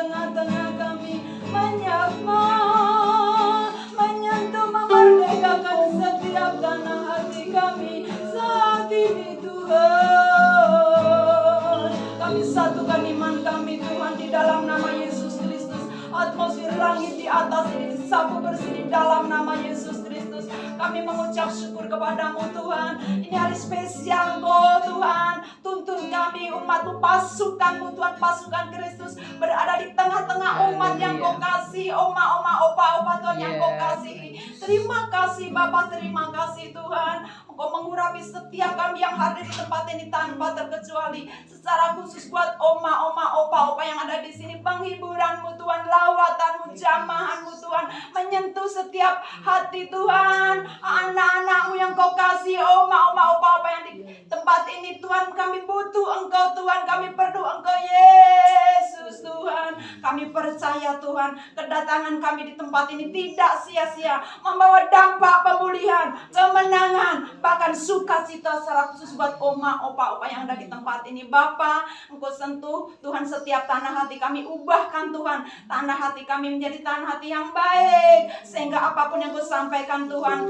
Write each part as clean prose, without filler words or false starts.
tengah-tengah kami, menyapa, menyentuh, memerdekakan setiap tanah hati kami saat ini Tuhan. Kami satukan iman kami Tuhan di dalam nama Yesus Kristus. Atmosfer langit di atas ini disapu bersih di dalam nama Yesus Kristus. Kami mengucap syukur kepadamu Tuhan. Ini hari spesial Engkau Tuhan. Tuntun kami umat-Mu, pasukan-Mu Tuhan, pasukan Kristus berada di tengah-tengah umat yang Kau kasih, oma-oma, opa-opa Tuhan yang Kau kasih. Terima kasih Bapa, terima kasih Tuhan. Engkau mengurapi setiap kami yang hadir di tempat ini tanpa terkecuali. Secara khusus buat oma-oma, opa-opa yang ada di sini, penghiburan-Mu Tuhan, lawatanmu, jamahanmu Tuhan, menyentuh setiap hati Tuhan, anak-anakmu yang Kau kasih, oma-oma, opa-opa yang di tempat ini Tuhan. Kami butuh Engkau Tuhan, kami perlu Engkau Yesus Tuhan. Kami percaya Tuhan, kedatangan kami di tempat ini tidak sia-sia, membawa dampak pemulihan, kemenangan, bahkan sukacita secara khusus buat oma, opa-opa yang ada di tempat ini. Bapa, Engkau sentuh Tuhan setiap tanah hati kami, ubahkan Tuhan tanah hati kami menjadi tanah hati yang baik, sehingga apapun yang Kau sampaikan Tuhan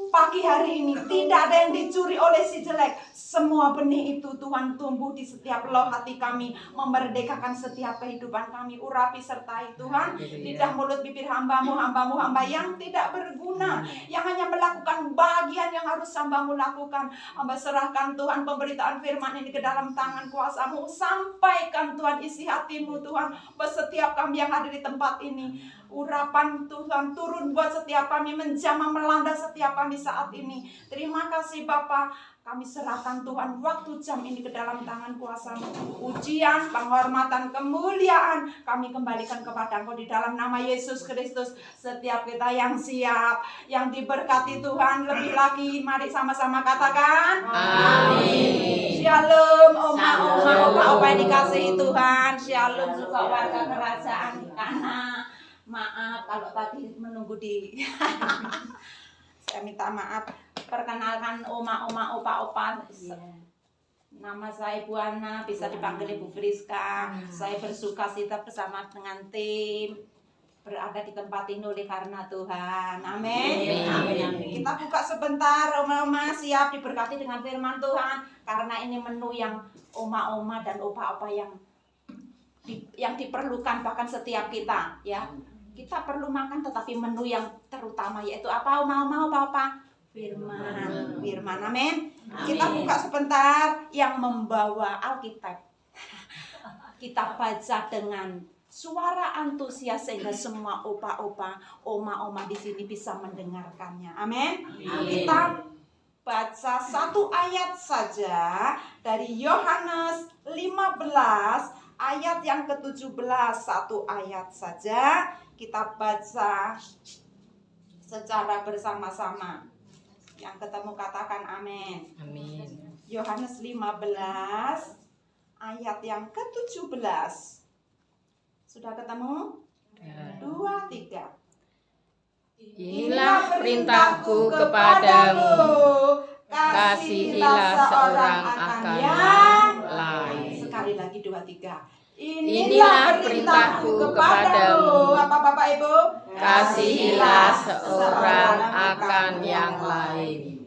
pagi hari ini tidak ada yang dicuri oleh si jelek. Semua benih itu Tuhan tumbuh di setiap loh hati kami, memerdekakan setiap kehidupan kami. Urapi sertai Tuhan lidah mulut bibir hamba-Mu hamba yang tidak berguna, yang hanya melakukan bagian yang harus hamba-Mu lakukan. Hamba serahkan Tuhan pemberitaan firman ini ke dalam tangan kuasa-Mu. Sampaikan Tuhan isi hati-Mu Tuhan buat setiap kami yang ada di tempat ini. Urapan Tuhan turun buat setiap kami, menjamah melanda setiap kami saat ini. Terima kasih Bapa. Kami serahkan Tuhan waktu jam ini ke dalam tangan kuasa-Mu. Pujian, penghormatan, kemuliaan kami kembalikan kepada Engkau di dalam nama Yesus Kristus. Setiap kita yang siap, yang diberkati Tuhan lebih lagi, mari sama-sama katakan amin. Shalom oma-oma, opa-opa yang dikasihi Tuhan. Shalom juga warga kerajaan Kana. Maaf kalau tadi menunggu di saya minta maaf. Perkenalkan oma-oma, opa-opa. Nama saya Ibu Ana, bisa dipanggil Ibu Friska. Saya bersukacita bersama dengan tim berada di tempat ini oleh karena Tuhan. Amin. Kita buka sebentar, oma-oma siap diberkati dengan firman Tuhan. Karena ini menu yang oma-oma dan opa-opa yang diperlukan bahkan setiap kita, ya. Kita perlu makan, tetapi menu yang terutama yaitu apa? Mau apa? Firman. Amin. Kita buka sebentar yang membawa Alkitab. Kita baca dengan suara antusias sehingga semua opa-opa, oma-oma di sini bisa mendengarkannya. Amin. Kita baca satu ayat saja dari Yohanes 15 ayat yang ke-17, satu ayat saja. Kita baca secara bersama-sama. Yang ketemu katakan amin. Amin. Yohanes 15 ayat yang ke-17. Sudah ketemu? 2, 3. Inilah perintahku kepadamu, kasihilah seorang akan yang lain. Sekali lagi 2, 3. Inilah perintahku kepadamu, apa Bapak Ibu? kasihilah seorang akan yang lain.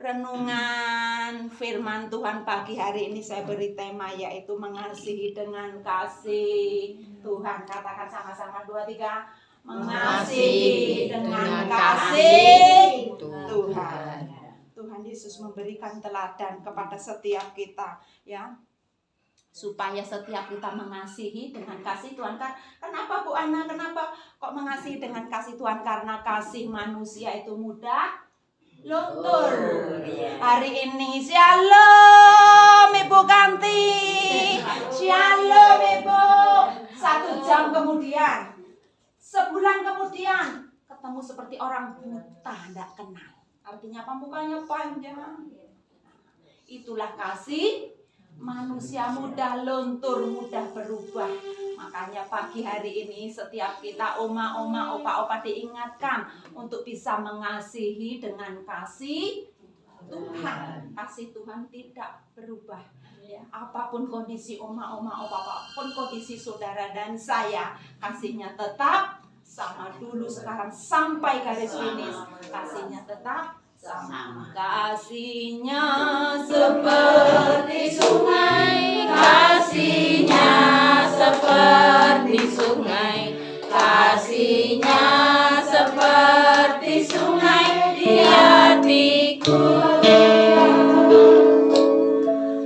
Renungan firman Tuhan pagi hari ini saya beri tema yaitu mengasihi dengan kasih Tuhan. Katakan sama-sama 2, 3. Mengasihi dengan kasih Tuhan. Tuhan Yesus memberikan teladan kepada setiap kita, ya, supaya setiap kita mengasihi dengan kasih Tuhan. Kenapa Bu Ana? Kenapa kok mengasihi dengan kasih Tuhan? Karena kasih manusia itu mudah luntur. Hari ini shalom Ibu Kanti, shalom Ibu. 1 jam kemudian, sebulan kemudian ketemu seperti orang buta, tidak kenal. Artinya apa? Mukanya panjang. Itulah kasih manusia, mudah luntur, mudah berubah. Makanya pagi hari ini setiap kita oma-oma, opa-opa diingatkan untuk bisa mengasihi dengan kasih Tuhan. Kasih Tuhan tidak berubah. Apapun kondisi oma, apapun kondisi saudara dan saya, kasihnya tetap sama dulu sekarang sampai garis finish. Kasihnya tetap sama. Kasihnya seperti sungai, Kasihnya seperti sungai, kasihnya seperti sungai di hatiku.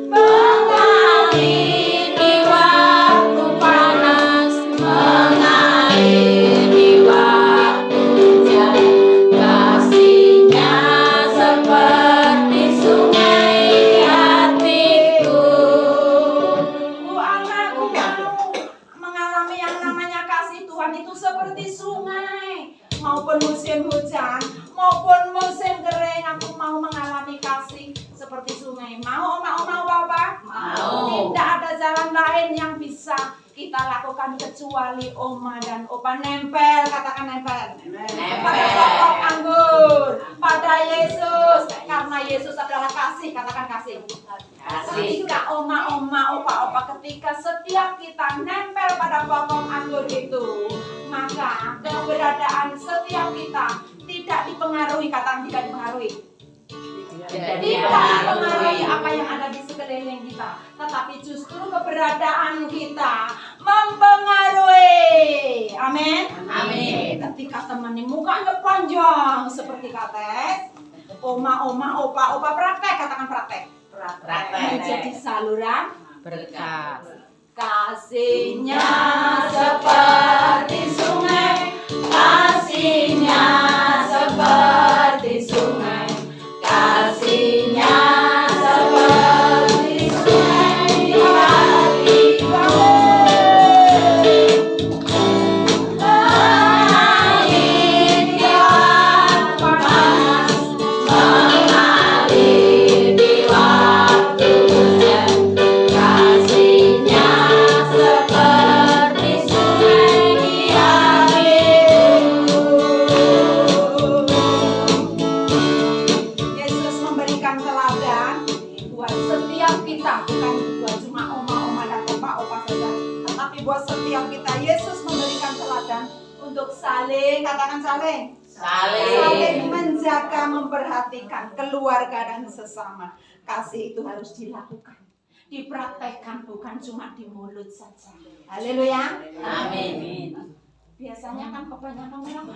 Mengalir di waktu panas, mengalir di waktu hujan. Kasihnya seperti sungai di hatiku. Anakku mau mengalami yang namanya kasih Tuhan itu seperti sungai. Maupun musim hujan, maupun musim kering, aku mau mengalami kasih seperti sungai. Mau apa? Mau. Tidak ada jalan lain yang bisa kita lakukan kecuali oma dan opa nempel, katakan nempel. Pada pokok anggur, pada Yesus, karena Yesus adalah kasih, katakan kasih. Ketika oma, opa, ketika setiap kita nempel pada pokok anggur itu, maka keberadaan setiap kita tidak dipengaruhi, katakan tidak dipengaruhi. Tidak dipengaruhi apa yang ada di sekeliling kita, tetapi justru keberadaan kita mempengaruhi. Amin. Amin. Ketika teman mukanya panjang seperti kates, oma, opa, praktek, katakan praktek. Menjadi saluran Berkat. kasihnya seperti sungai, kasihnya seperti sungai, kasihnya seperti sungai di hati kamu. Mengalir di waktu panas, mengalir di waktu hujan. Kasihnya seperti sungai di hatiku. Yesus memberikan teladan buat setiap kita, bukan buat cuma oma dan opa saja, tetapi buat setiap kita. Yesus memberikan teladan untuk saling, katakan saling. Saling menjaga, memperhatikan keluarga dan sesama. Kasih itu harus dilakukan, dipraktekkan, bukan cuma di mulut saja. Haleluya. Amin. Biasanya kan kebanyakan orang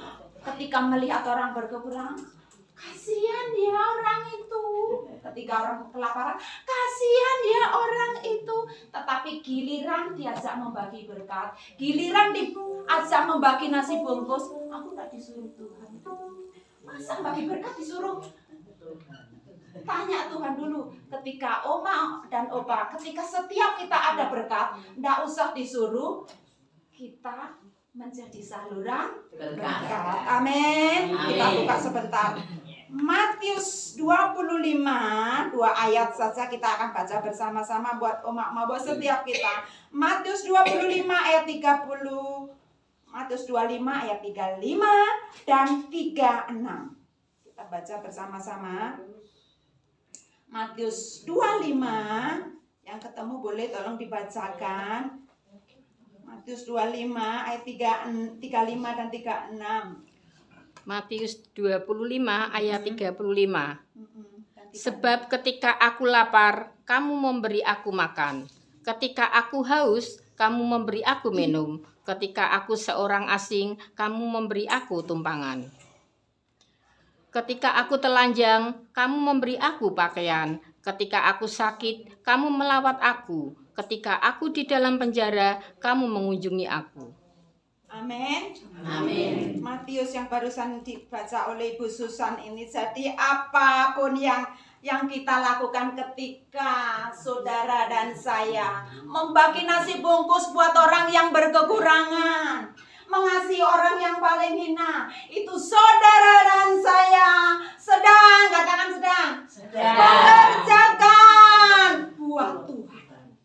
ketika melihat orang berkekurangan, kasihan dia orang itu. Ketika orang kelaparan, kasihan dia orang itu. Tetapi giliran diajak membagi berkat, giliran diajak membagi nasi bungkus, aku tak disuruh Tuhan. Masa bagi berkat disuruh? Tanya Tuhan dulu. Ketika oma dan opa, ketika setiap kita ada berkat, tidak usah disuruh, kita menjadi saluran berkat. Amin. Kita buka sebentar. Matius 25, 2 ayat saja kita akan baca bersama-sama buat oma, buat setiap kita. Matius 25 ayat 30. Matius 25 ayat 35 dan 36. Kita baca bersama-sama. Matius 25, yang ketemu boleh tolong dibacakan. Matius 25 ayat 35 dan 36. Matius 25 ayat 35. Sebab ketika aku lapar, kamu memberi aku makan. Ketika aku haus, kamu memberi aku minum. Ketika aku seorang asing, kamu memberi aku tumpangan. Ketika aku telanjang, kamu memberi aku pakaian. Ketika aku sakit, kamu melawat aku. Ketika aku di dalam penjara, kamu mengunjungi aku. Amin. Amin. Matius yang barusan dibaca oleh Ibu Susan ini. Jadi apapun yang kita lakukan ketika saudara dan saya membagi nasi bungkus buat orang yang berkekurangan, mengasihi orang yang paling hina, itu saudara dan saya sedang, katakan sedang, mengerjakan buat Tuhan.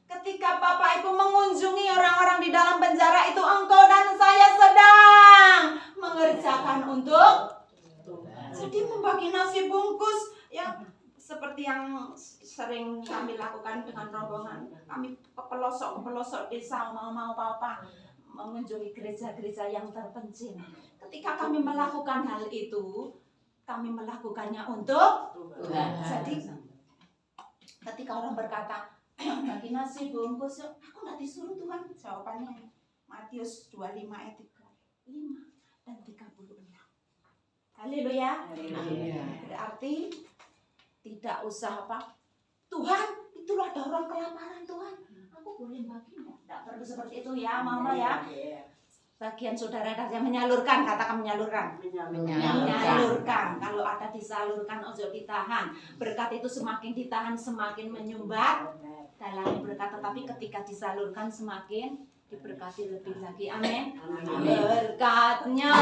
Ketika Bapak Ibu mengunjungi orang-orang di dalam penjara, itu engkau dan saya sedang mengerjakan untuk Tuhan. Jadi membagi nasi bungkus, ya seperti yang sering kami lakukan dengan rombongan, kami ke pelosok desa mau apa mengunjungi gereja-gereja yang terpencil. Ketika kami melakukan hal itu, kami melakukannya untuk Tuhan. Jadi ketika orang berkata, bagi nasi bungkus, aku nggak disuruh Tuhan. Jawabannya Matius 25 ayat 35 dan 36. Haleluya. Berarti tidak usah apa, Tuhan, itulah ada orang kelaparan Tuhan, aku boleh bagi enggak? Tidak perlu seperti itu ya mama ya. Bagian saudara yang menyalurkan, katakan menyalurkan. Kalau ada disalurkan, ojo ditahan. Berkat itu semakin ditahan semakin menyumbat dalam berkat, tetapi ketika disalurkan semakin diberkati lebih lagi. Amin. Berkatnya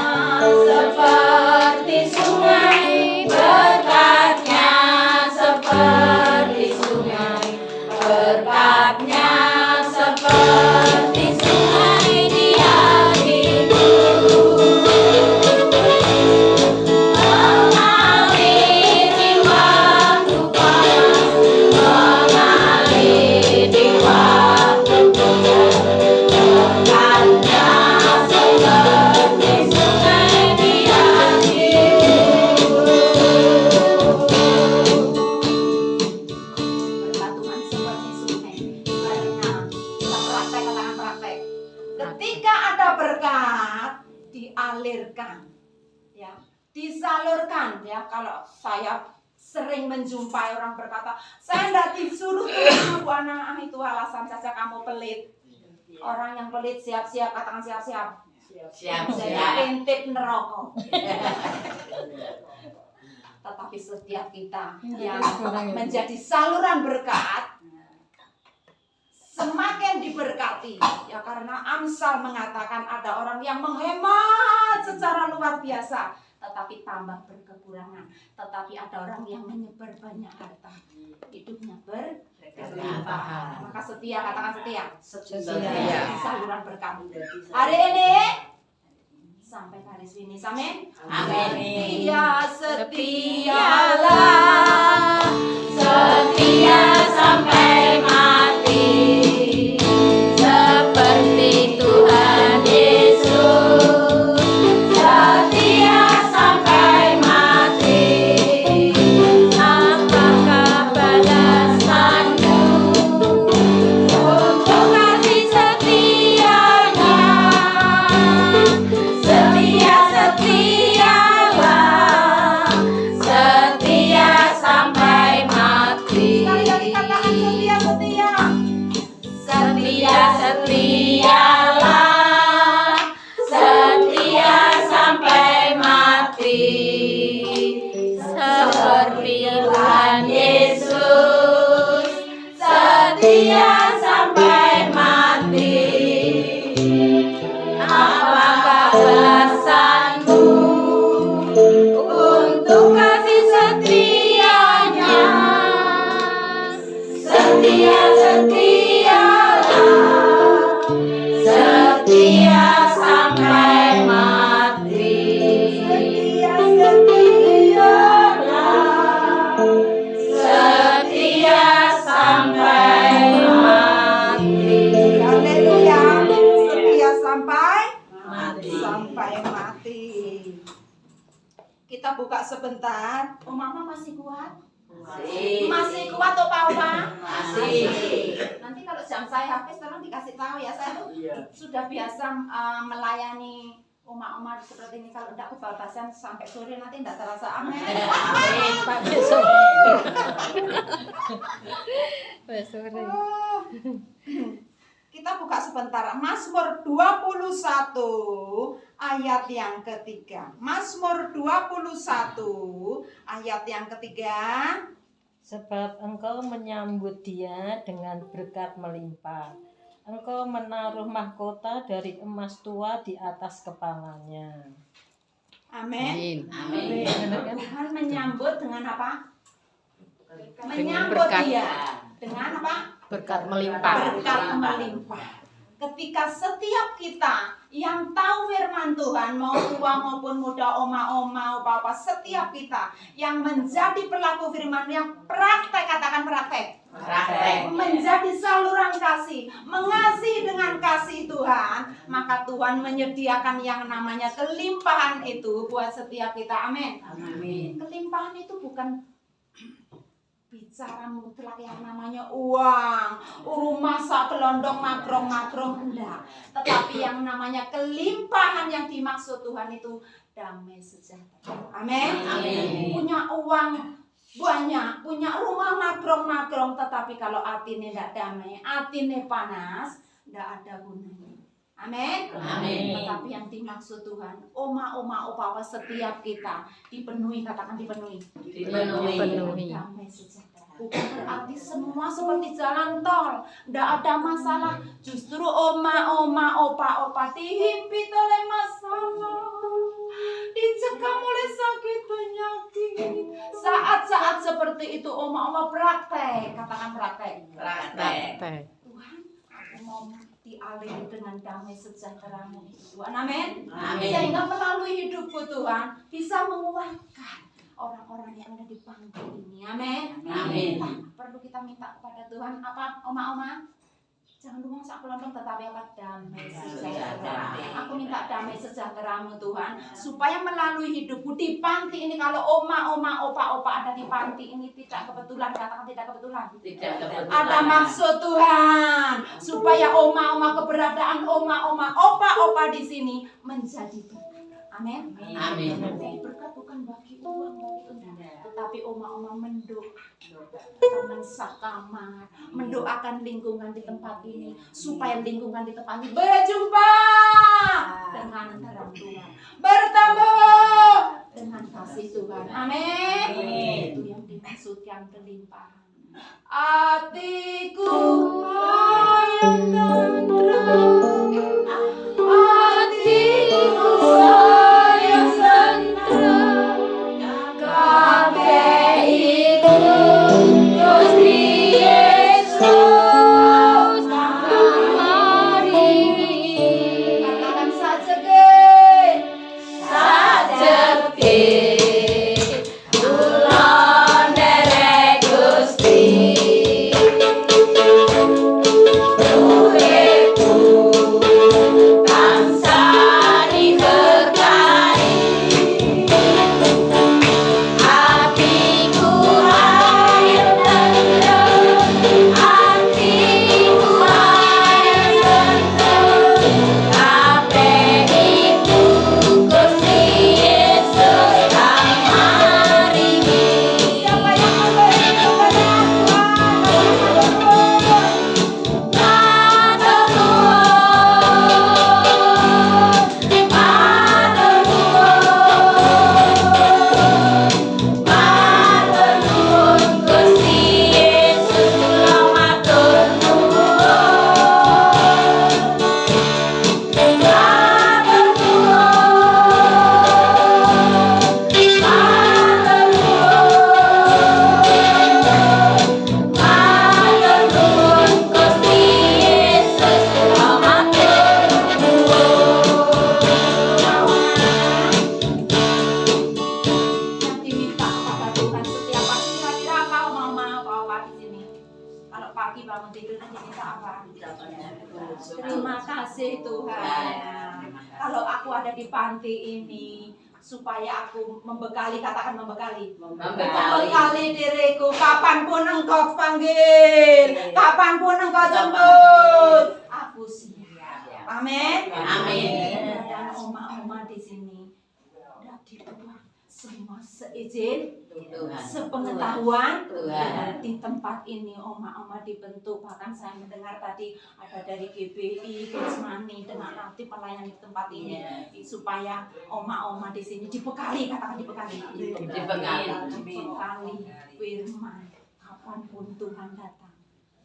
seperti sungai, berkatnya seperti sungai, berkatnya seperti sungai di hatiku, mengalir di waktu panas, mengalir di waktu hujan. Berkatnya seperti sungai di hatiku. Berkat Tuhan seperti sungai. Karena kita praktek, katakan praktek. Ketika ada berkat, dialirkan, ya, disalurkan, ya. Kalau saya sering menjumpai orang berkata, saya tidak disuruh Tuhan, Bu Ana, itu alasan saja kamu pelit. Orang yang pelit siap-siap, katakan siap-siap. Saya intip neraka. Tetapi setiap kita yang menjadi saluran berkat semakin diberkati, ya, karena Amsal mengatakan ada orang yang menghemat secara luar biasa tetapi tambah berkekurangan, tetapi ada orang yang menyebar banyak harta, hidupnya berkelimpahan. Maka setia, katakan setia. Saluran berkat hari ini sampai garis finish. Amin. Amin. Ya, setialah, setia sampai mati, seperti Tuhan Yesus. Setia sampai mati, apakah balasanku untuk kasih setianya? Setialah, setia sampai mati. Sekali katakan setia, setialah, setia sampai mati, seperti Tuhan Yesus. Setia sampai mati, apakah balasanmu untuk kasih setianya? Setialah, setia sampai mati. Setialah, setia sampai mati. Haleluya. Setia sampai mati. Kita buka sebentar. Oh, mama masih kuat? Masih kuat toh Pak Oma? Masih. Nanti kalau jam saya habis tolong dikasih tahu ya. Saya tuh sudah biasa melayani oma-oma seperti ini. Kalau tidak kebablasan sampai sore nanti tidak terasa. Amin. Pak besok. Kita buka sebentar. Mazmur 21 ayat yang ketiga. Mazmur 21 ayat yang ketiga. Sebab engkau menyambut dia dengan berkat melimpah. Engkau menaruh mahkota dari emas tua di atas kepalanya. Amin. Amin. Tuhan menyambut dengan apa? Dengan Menyambut berkat. dia dengan apa? Berkat melimpah. Berkat melimpah. ketika setiap kita yang tahu firman Tuhan, mau tua maupun muda, oma-oma, opa-opa, setiap kita yang menjadi pelaku firman, yang praktek, katakan praktek, menjadi saluran kasih, mengasihi dengan kasih Tuhan, maka Tuhan menyediakan yang namanya kelimpahan itu buat setiap kita. Amin. Kelimpahan itu bukan bicara mutlak yang namanya uang, rumah sak kelondong makrong-makrong, enggak. Tetapi yang namanya kelimpahan yang dimaksud Tuhan itu damai sejahtera. Amin. Punya uang banyak, punya rumah makrong-makrong, tetapi kalau hatinya tidak damai, hatinya panas, tidak ada gunanya. Amin. Tetapi yang dimaksud Tuhan, oma-oma, opa-opa, setiap kita dipenuhi, katakan dipenuhi. Damai sejahtera. Bukan berarti semua seperti jalan tol, tidak ada masalah. Justru oma-oma, opa-opa dihimpit oleh masalah, dicekam oleh sakit penyakit. Saat-saat seperti itu oma-oma praktek, katakan praktek. Tuhan, aku mau dialiri dengan damai sejahtera-Mu Tuhan. Amin. Sehingga melalui hidupku Tuhan bisa menguatkan orang-orang yang ada di panggung ini. Amin. Perlu kita minta kepada Tuhan apa, oma-oma? Jangan ngomong sak kelondong, tetapi apa? Damai sejahtera. Aku minta damai sejahtera-Mu Tuhan, supaya melalui hidupku di panti ini, kalau oma-oma, opa-opa ada di panti ini tidak kebetulan, katakan tidak kebetulan. Ada maksud Tuhan, supaya oma-oma, keberadaan oma-oma, opa-opa di sini menjadi berkat. Amin. Jadi berkat bukan bagi uang, tetapi oma-oma mendoakan sakamar, mendoakan lingkungan di tempat ini, supaya lingkungan di tempat ini berjumpa dengan terang Tuhan, bertambah dengan kasih Tuhan. Amin. Itu yang dimaksud yang kelimpahan. Hatiku yang tenteram, hatiku saya senang, kabeh iku Gusti Yesus maringi. Katakan sajeke kula nderek Gusti. Terima kasih Tuhan. Kalau aku ada di panti ini, supaya aku membekali, katakan membekali. Membekali diriku, kapanpun engkau panggil, kapanpun engkau jemput, aku siap. Amin. Dan oma-oma di sini udah dibuat semua seizin Tuhan, sepengetahuan Tuhan. Di tempat ini oma-oma dibentuk, bahkan saya mendengar tadi ada dari GBI, Kesmani dengan aktif pelayan di tempat ini, supaya oma-oma di sini dibekali, katakan dibekali firman. Kapanpun Tuhan datang,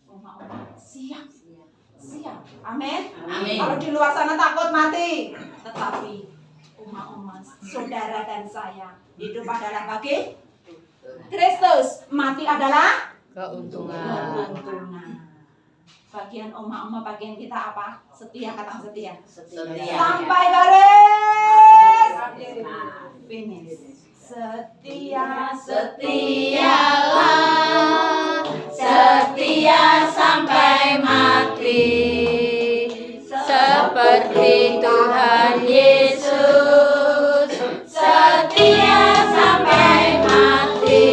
oma-oma siap. Amin. Kalau di luar sana takut mati, tetapi oma-oma, saudara dan saya, hidup adalah bagi Kristus, mati adalah keuntungan. Bagian oma-oma, bagian kita apa? Setia, kata setia. Setia. Sampai garis finish. Setia, Setialah, setia sampai mati, seperti Tuhan Yesus, setia sampai mati.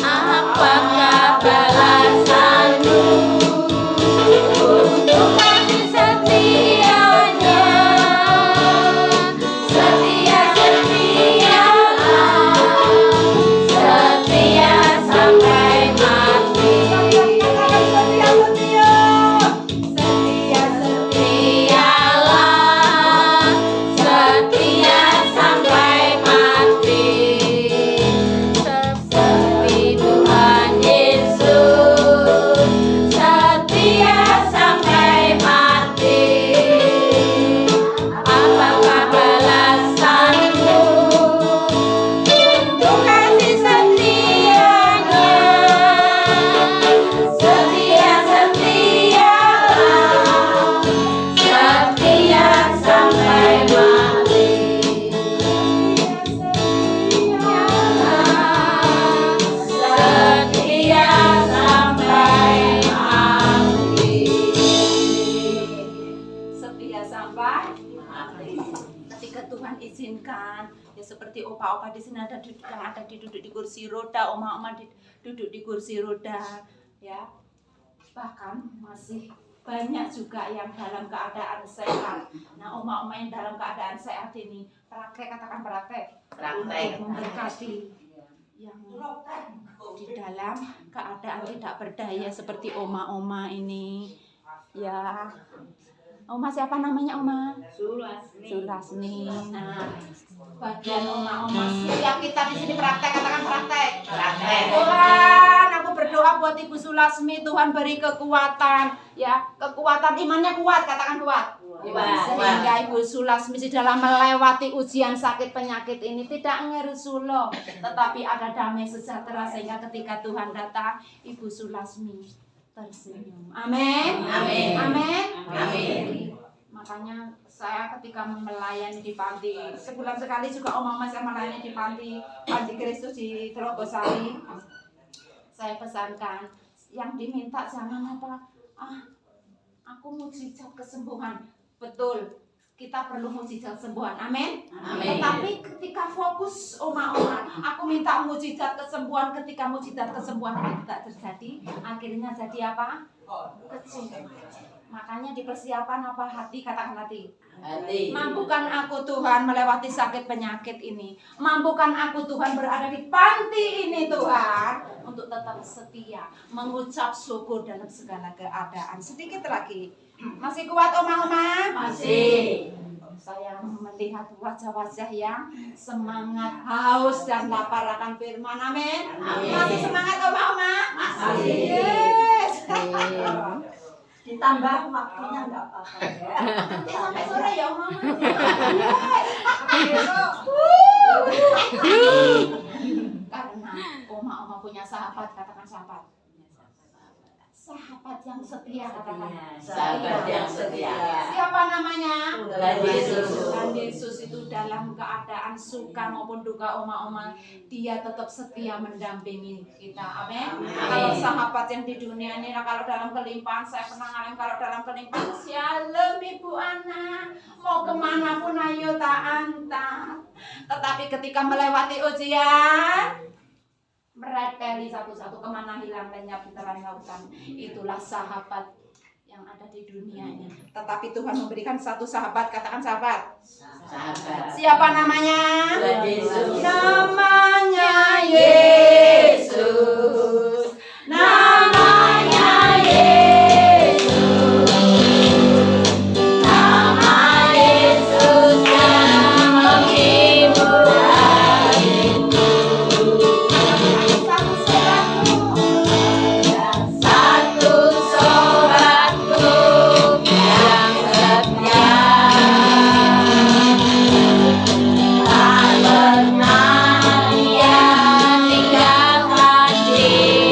Apakah balasanmu untuk kasih setianya? Setia, setia sampai mati. Setialah, setia sampai mati, seperti Tuhan Yesus, setia sampai mati. Apakah balasanmu untuk kasih setianya? Setia, setia sampai mati. Setia sampai mati. Setia sampai ketika Tuhan izinkan, ya seperti opa-opa di sini ada yang ada duduk di kursi roda, oma-oma duduk di kursi roda, ya. Bahkan masih banyak juga yang dalam keadaan sehat. Nah, oma-oma yang dalam keadaan sehat ini praktek, katakan praktek, Praktek. untuk memberkati yang di dalam keadaan tidak berdaya seperti oma-oma ini, ya. Oma siapa namanya, Oma? Sulasni. Nah, bagian oma-oma setiap kita di sini praktek, katakan praktek. Praktek. Tuhan, aku berdoa buat Ibu Sulasmi, Tuhan beri kekuatan, ya, kekuatan imannya kuat, katakan kuat. Sehingga Ibu Sulasmi di dalam melewati ujian sakit penyakit ini tidak ngerusulo, tetapi ada damai sejahtera, sehingga ketika Tuhan datang, Ibu Sulasmi tersenyum. Amin. Amin. Amin. Amin. Makanya saya ketika melayani di panti, sebulan sekali juga oma-oma saya melayani di panti Kristus di Telogosari. Saya pesankan, yang diminta jangan apa, aku mujizat kesembuhan. Betul, kita perlu mujizat kesembuhan. Amin. Amin. Tetapi ketika fokus oma-oma, aku minta mujizat kesembuhan, ketika mujizat kesembuhan itu tidak terjadi, akhirnya jadi apa? Kecil. Makanya dipersiapkan apa? Hati, katakan hati. Hati. Mampukan aku Tuhan melewati sakit penyakit ini. Mampukan aku Tuhan berada di panti ini Tuhan, untuk tetap setia, mengucap syukur dalam segala keadaan. Sedikit lagi. Masih kuat oma-oma? Masih. Saya melihat wajah-wajah yang semangat, haus dan lapar akan firman. Amin. Amin. Masih semangat oma-oma? Masih. Yes. Ditambah waktunya nggak apa-apa ya. Nanti sampai sore ya oma-oma. Karena oma-oma punya sahabat, katakan sahabat. Sahabat yang setia, katakan. Sahabat yang setia. Siapa namanya? Tuhan Yesus. Tuhan Yesus itu dalam keadaan suka maupun duka oma-oma, dia tetap setia mendampingi kita. Amin. Kalau sahabat yang di dunia ini, kalau dalam kelimpahan, saya pernah ngalamin kalau dalam kelimpahan, shalom ibu anak, mau kemana pun ayo tak antar. Tetapi ketika melewati ujian, mereteli satu-satu, kemana hilang lenyap di telan lautan. Itulah sahabat yang ada di dunia ini. Tetapi Tuhan memberikan satu sahabat, katakan sahabat. Sahabat. Siapa namanya? Tuhan Yesus. Namanya Yesus. Namanya Yesus. Nama Yesus yang menghibur hatiku. Satu sobatku yang setia, tak pernah ia tinggalkan diriku.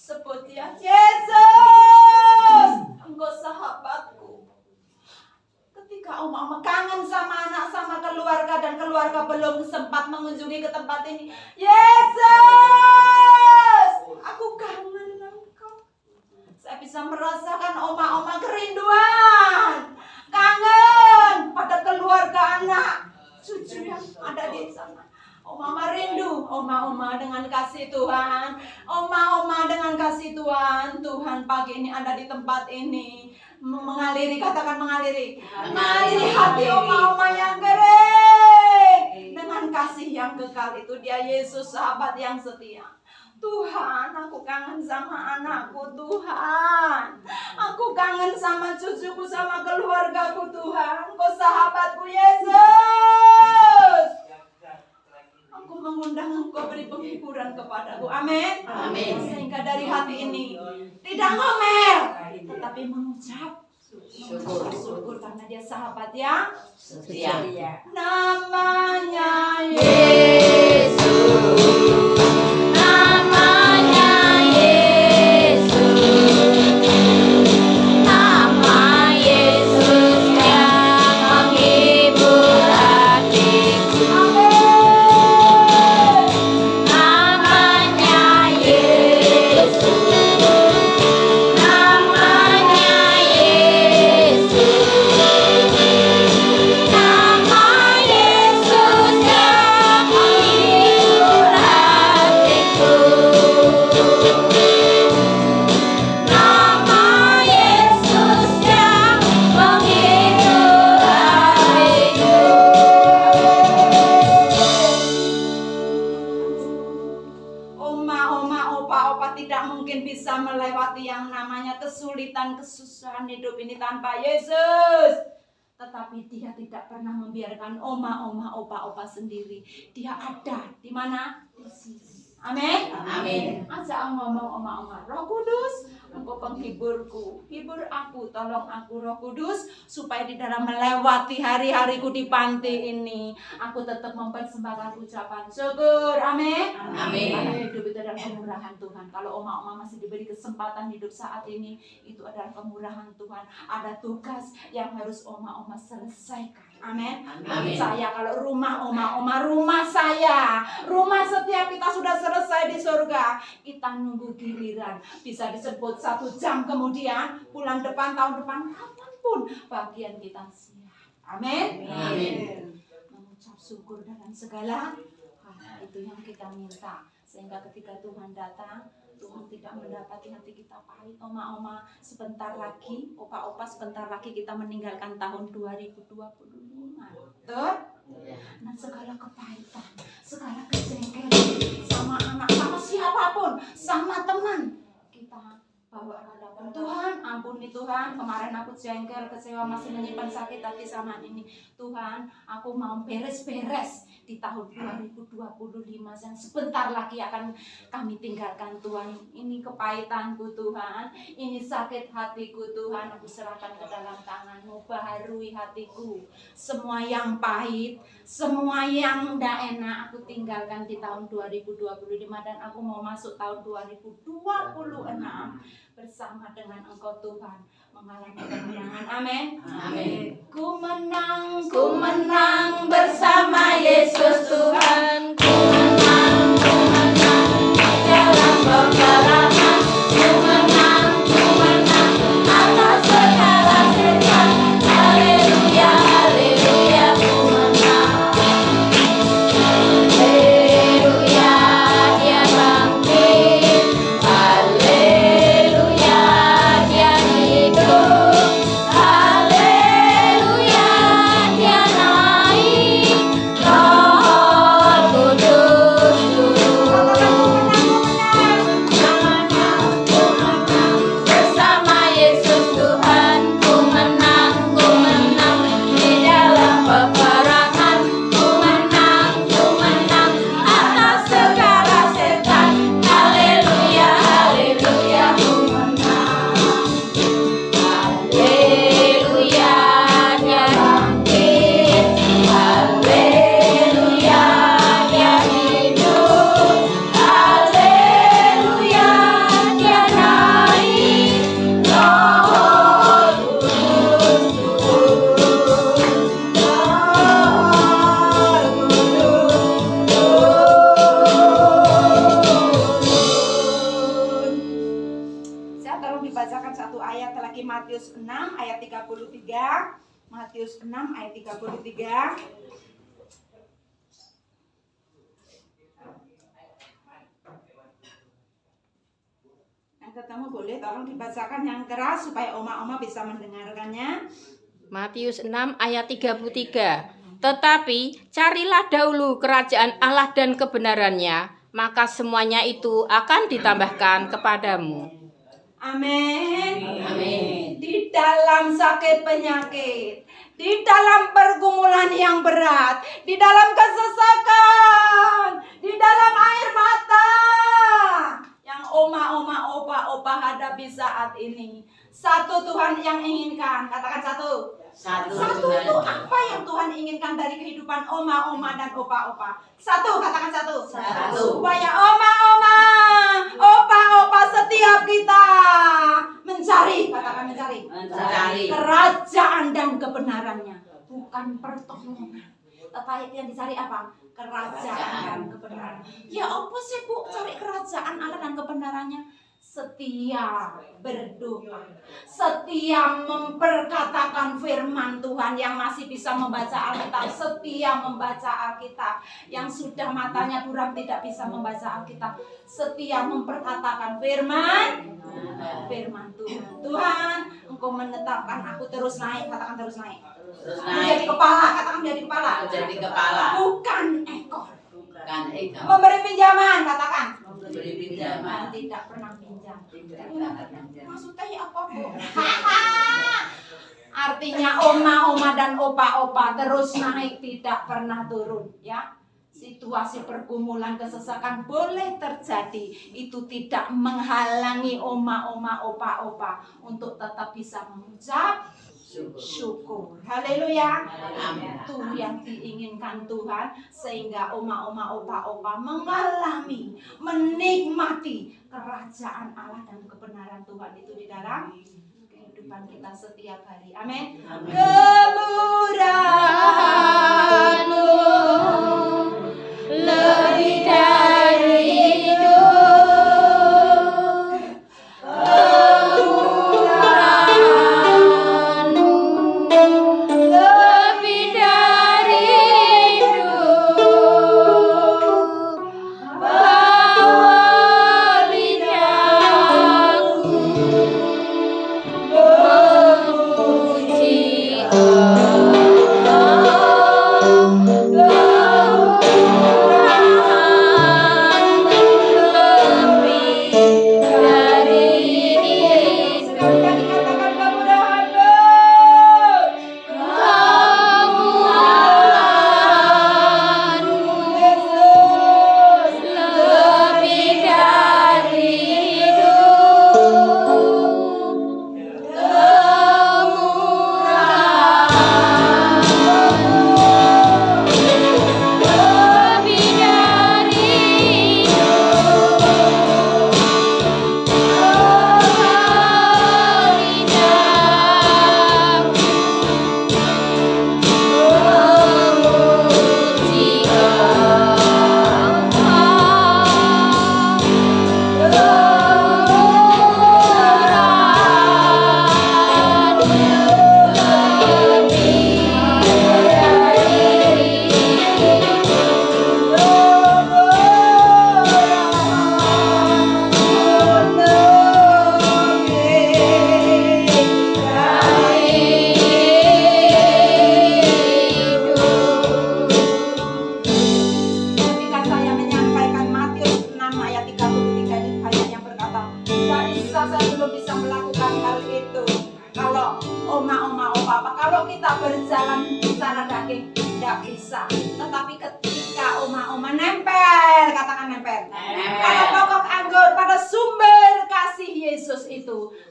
Sebut ya, Yesus, Engkau sahabatku. Ketika oma-oma kangen sama anak, sama keluarga, dan keluarga belum sempat mengunjungi ke tempat ini, Yesus, aku kangen Engkau. Saya bisa merasakan oma-oma kerinduan, kangen pada keluarga, anak, cucu yang ada di sana. Oma-oma rindu, oma-oma dengan kasih Tuhan, oma-oma dengan kasih Tuhan. Tuhan pagi ini ada di tempat ini, mengaliri, katakan mengaliri hati oma-oma yang kering dengan kasih yang kekal. Itu dia Yesus, sahabat yang setia. Tuhan, aku kangen sama anakku, Tuhan. Aku kangen sama cucuku, sama keluargaku, Tuhan. Kau sahabatku, Yesus. Aku mengundang Engkau beri penghiburan kepadaku. Amin. Amin. Sehingga dari hati ini tidak ngomel, tetapi mengucap syukur karena dia sahabat yang Setia. namanya Yesus, namanya Yesus, nama Yesus yang menghibur hatiku. Namanya Yesus, namanya Yesus, nama Yesus yang menghibur hatiku. Nama Yesus yang menghibur hatiku. Oma, opa tidak mungkin bisa melewati yang namanya kesulitan, kesusahan hidup ini tanpa Yesus. Tetapi dia tidak pernah membiarkan oma, opa sendiri. Dia ada di mana? Di sini. Amin. Amin. Ajak ngomong oma, Roh Kudus, Engkau penghiburku, hibur aku, tolong aku Roh Kudus, supaya di dalam melewati hari-hariku di panti ini, aku tetap mempersembahkan ucapan syukur. Amin. Amin. Karena hidup itu adalah kemurahan Tuhan. Kalau oma masih diberi kesempatan hidup saat ini, itu adalah kemurahan Tuhan. Ada tugas yang harus oma selesaikan. Amin. Amin. Saya kalau rumah rumah saya, rumah setiap kita sudah selesai di surga, kita nunggu giliran. Bisa disebut 1 jam kemudian, bulan depan, tahun depan, kapanpun bagian kita siap. Amin. Amin. Mengucap syukur dalam segala hal, itu yang kita minta. Sehingga ketika Tuhan datang, Tuhan tidak mendapati hati kita pahit. Oma sebentar lagi, opa sebentar lagi kita meninggalkan tahun 2025. Betul? Nah, segala kepahitan, segala kejengkelan sama anak, sama siapapun, sama teman, kita bawa ke hadapan Tuhan. Ampuni Tuhan, kemarin aku jengkel, kecewa, masih menyimpan sakit hati sama ini. Tuhan, aku mau beres-beres di tahun 2025 yang sebentar lagi akan kami tinggalkan Tuhan. Ini kepahitanku Tuhan, ini sakit hatiku Tuhan, aku serahkan ke dalam tangan-Mu. Baharui hatiku, semua yang pahit, semua yang tidak enak aku tinggalkan di tahun 2025, dan aku mau masuk tahun 2026 bersama dengan Engkau Tuhan, mengalami kemenangan. Amin. Amin. Ku menang bersama Yesus Tuhan. Ku menang dalam peperangan. Ku menang atas segala setan. Haleluya, haleluya, ku menang. Haleluya, Dia bangkit. Haleluya, Dia hidup. Haleluya, Dia naik. Roh Matius 6 ayat 33. Matius 6 ayat 33. Yang ketemu boleh tolong dibacakan yang keras supaya oma-oma bisa mendengarkannya. Matius 6 ayat 33. Tetapi carilah dahulu kerajaan Allah dan kebenarannya, maka semuanya itu akan ditambahkan kepadamu. Amin. Amin. Di dalam sakit penyakit, di dalam pergumulan yang berat, di dalam kesesakan, di dalam air mata yang oma-oma, opa-opa hadapi saat ini. Satu Tuhan yang inginkan, katakan satu. Satu itu apa yang Tuhan inginkan dari kehidupan oma-oma dan opa-opa? Satu, katakan satu. Supaya oma-oma, opa-opa setiap kita mencari, katakan mencari. Kerajaan dan kebenarannya, bukan pertolongan. Tetapi yang dicari apa? Kerajaan dan kebenaran. Ya apa sih Bu cari kerajaan Allah dan kebenarannya? Setia berdoa, setia memperkatakan firman Tuhan. Yang masih bisa membaca Alkitab, setia membaca Alkitab. Yang sudah matanya buram tidak bisa membaca Alkitab, setia memperkatakan firman Tuhan. Tuhan, Engkau menetapkan aku terus naik, katakan terus naik. Menjadi kepala, katakan menjadi kepala. Bukan ekor. Memberi pinjaman, katakan. Tidak pernah pinjam. Maksudnya apa Bu? Artinya oma-oma dan opa-opa terus naik, tidak pernah turun, ya. Situasi pergumulan kesesakan boleh terjadi, itu tidak menghalangi oma-oma, opa-opa untuk tetap bisa mengucap syukur. Haleluya. Itu yang diinginkan Tuhan, sehingga oma-oma, opa-opa mengalami, menikmati kerajaan Allah dan kebenaran Tuhan itu di dalam kehidupan kita setiap hari. Amin. Kemurahan-Mu lebih dari hidup.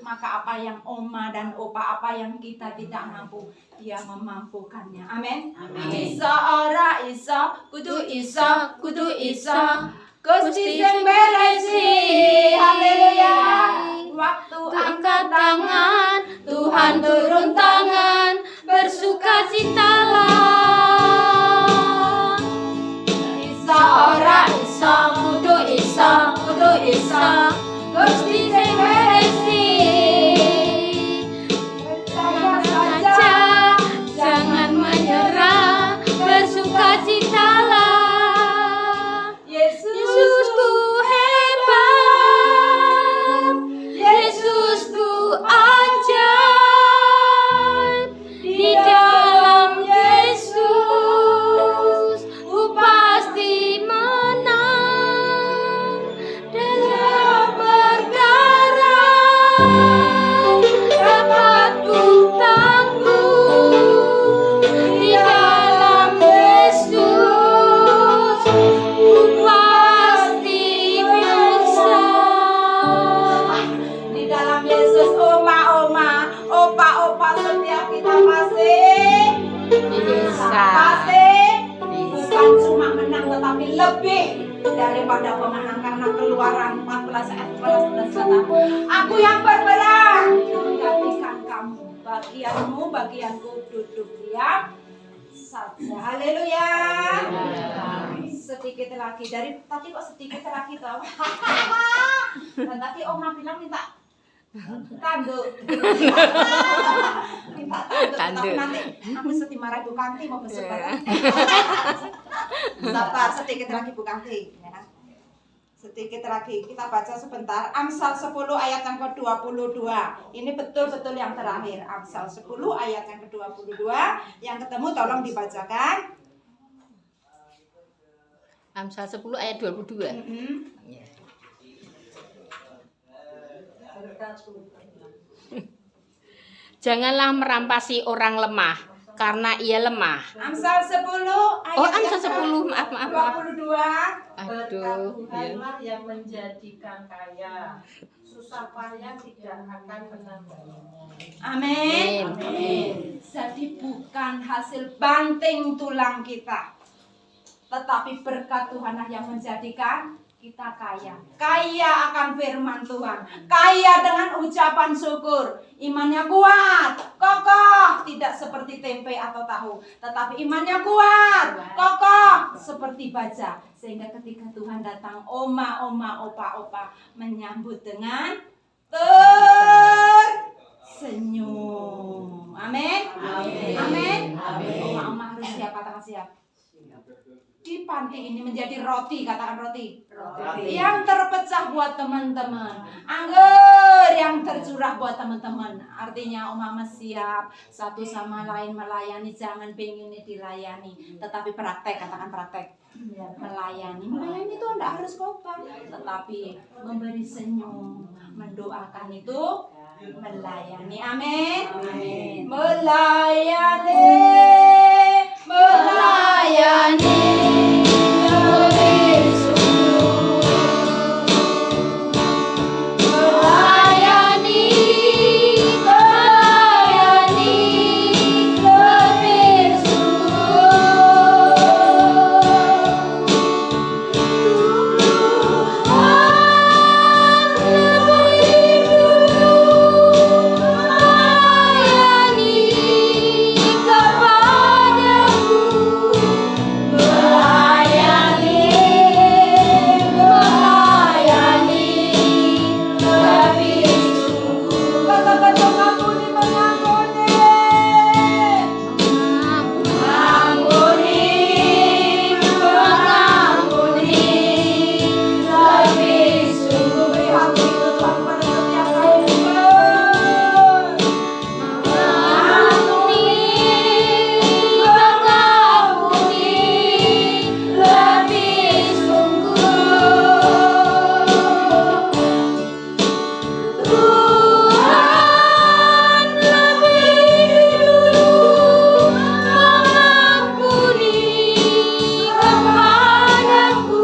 Maka apa yang oma dan opa, apa yang kita tidak mampu, Dia memampukannya. Amin. Isa ora isa, kudu isa, Gusti sing beresi. Haleluya. Waktu angkat tangan, Tuhan turun tangan, bersukacitalah. Isa ora isa, kudu isa, Gusti sing beresi. lebih daripada pemenang, karena Keluaran 14 ayat 11 kata, aku yang berperang menggantikan kamu, bagianmu bagianku, duduk diam saja. Haleluya. Sedikit lagi, dari tadi kok sedikit lagi toh. Dan tadi Oma bilang minta tanduk. Minta tanduk. Tapi nanti aku mesti marah Bu Kanti mau besok bareng. Sabar, sedikit lagi Bu Kanti ya. Sedikit lagi, kita baca sebentar Amsal 10 ayat yang ke-22. Ini betul-betul yang terakhir. Amsal 10 ayat yang ke-22. Yang ketemu tolong dibacakan. Amsal 10 ayat 22. Ya. Janganlah merampasi orang lemah, karena ia lemah. Amsal 10 ayat Oh, Amsal yang 10, maaf. 22. Aduh, Tuhanlah yang menjadikan kaya, susah payah tidak akan menambahnya. Amin. Amin. Jadi bukan hasil banting tulang kita, tetapi berkat Tuhanlah yang menjadikan kita kaya. Kaya akan firman Tuhan, kaya dengan ucapan syukur, imannya kuat, kokoh, tidak seperti tempe atau tahu, tetapi imannya kuat, kokoh seperti baja. Sehingga ketika Tuhan datang, oma, opa menyambut dengan tersenyum. Amin. Amin. Oma harus siap, katakan siap. Di panti ini menjadi roti, katakan roti. Yang terpecah buat teman-teman, anggur yang tercurah buat teman-teman. Artinya Oma siap satu sama lain melayani, jangan pengen dilayani, tetapi praktek, katakan praktek. Melayani itu tidak harus khotbah, tetapi memberi senyum, mendoakan itu melayani. Amin. Melayani. Lebih sungguh. Melayani lebih sungguh. Tuhan lebih dulu melayani kepadaku.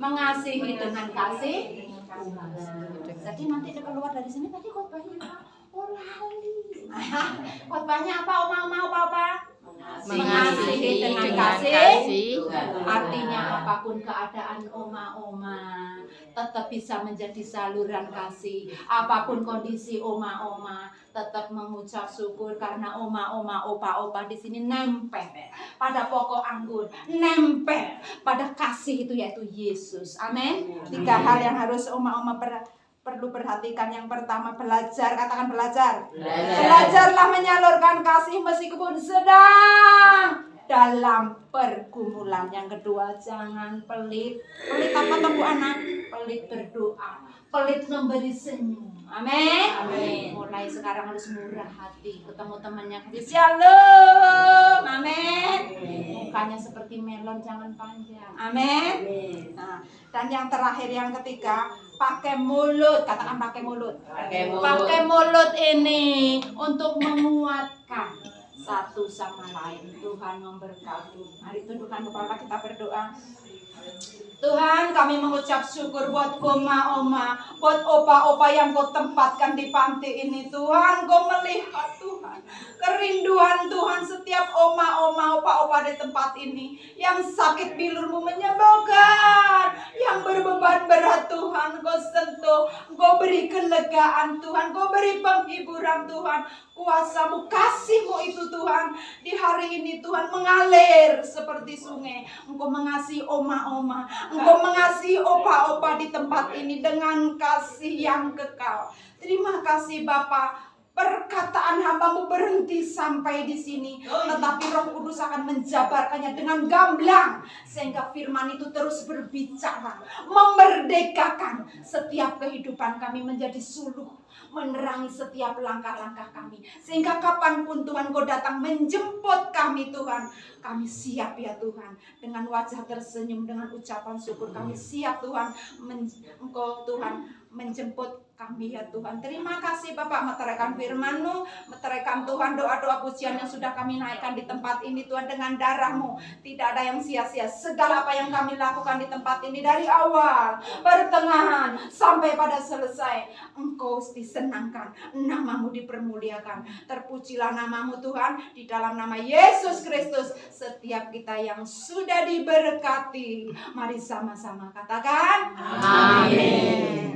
Mengasihi dengan kasih Tuhan. Jadi nanti keluar dari sini tadi khotbahnya apa? Oh lali. Khotbahnya apa? Oma? Mengasihi dengan kasih. Artinya apapun keadaan oma tetap bisa menjadi saluran kasih. Apapun kondisi oma tetap mengucap syukur karena oma, opa di sini nempel pada pokok anggur, nempel pada kasih itu yaitu Yesus. Amin. 3 hal yang harus oma perlu perhatikan. Yang pertama, belajar, katakan belajar. Belajarlah menyalurkan kasih meskipun sedang dalam pergumulan. Yang kedua, jangan pelit. Pelit apa toh Bu Ana? Pelit berdoa, pelit memberi senyum. Amin. Mulai sekarang harus murah hati. Ketemu temannya kasih shalom. Amin. Mukanya seperti melon, jangan panjang. Amin. Nah, dan yang terakhir, yang ketiga, pakai mulut, katakan pakai mulut. Pakai mulut. Pakai mulut ini untuk menguatkan satu sama lain. Tuhan memberkati. Mari tundukkan kepala kita berdoa. Tuhan, kami mengucap syukur buat oma-oma, buat opa-opa yang Kau tempatkan di panti ini. Tuhan, Kau melihat Tuhan, kerinduan Tuhan setiap oma-oma, opa-opa di tempat ini. Yang sakit bilurmu menyembuhkan, yang berbeban berat Tuhan, Kau sentuh, Kau beri kelegaan Tuhan, Kau beri penghiburan Tuhan. Kuasa-Mu, kasih-Mu itu Tuhan, di hari ini Tuhan mengalir seperti sungai. Engkau mengasihi oma-oma, Engkau mengasihi opa-opa di tempat ini dengan kasih yang kekal. Terima kasih Bapa. Perkataan hamba-Mu berhenti sampai di sini, tetapi Roh Kudus akan menjabarkannya dengan gamblang, sehingga firman itu terus berbicara, memerdekakan setiap kehidupan kami menjadi suluh, menerangi setiap langkah-langkah kami, sehingga kapanpun Tuhan Kau datang menjemput kami Tuhan, kami siap ya Tuhan, dengan wajah tersenyum, dengan ucapan syukur kami siap Tuhan, Engkau Tuhan menjemput kami ya Tuhan. Terima kasih Bapak, meteraikan firman-Mu, meteraikan Tuhan doa-doa pujian yang sudah kami naikkan di tempat ini Tuhan, dengan darah-Mu tidak ada yang sia-sia. Segala apa yang kami lakukan di tempat ini dari awal, pertengahan sampai pada selesai, Engkau disenangkan, nama-Mu dipermuliakan. Terpujilah nama-Mu Tuhan, di dalam nama Yesus Kristus setiap kita yang sudah diberkati. Mari sama-sama katakan amin.